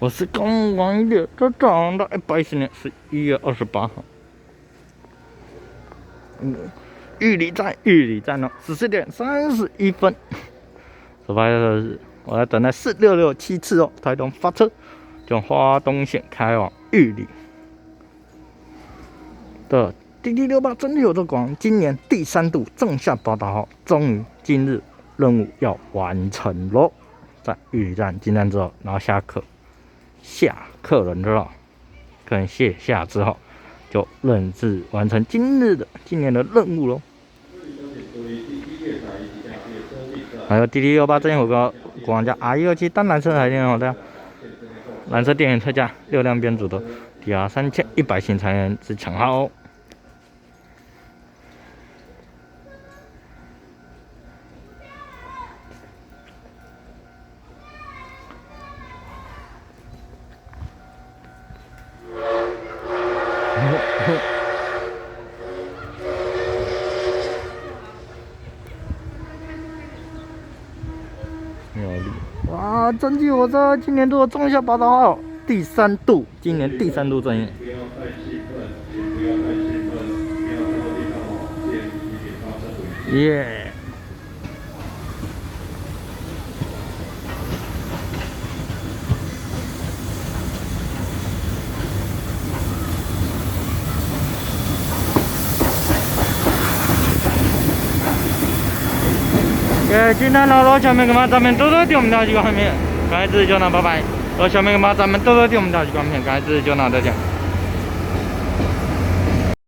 我是刚完列车长的110年11月28号。玉里站呢，14点31分。出发的是我要等待4667次哦，台东发车，从花东线开往玉里的滴滴68真有这广，今年第3度正向报道后，终于今日任务要完成喽。在玉里站进站之后，然后下客人之后，客人卸下之后，就认字完成今年的任务喽。还有滴滴68真有个广家 R127单缆车还挺好的，缆车电源车架6辆编组的 DR3100型才能之强号哦。哇！蒸汽火车今年度中下报道号第3度，今年第3度正运。耶！今天老小妹们，咱们多多点我们的几个画面，感谢支持就拿，拜拜。老小妹们，咱们多多点我们的几个画面，感谢支持就拿，再见。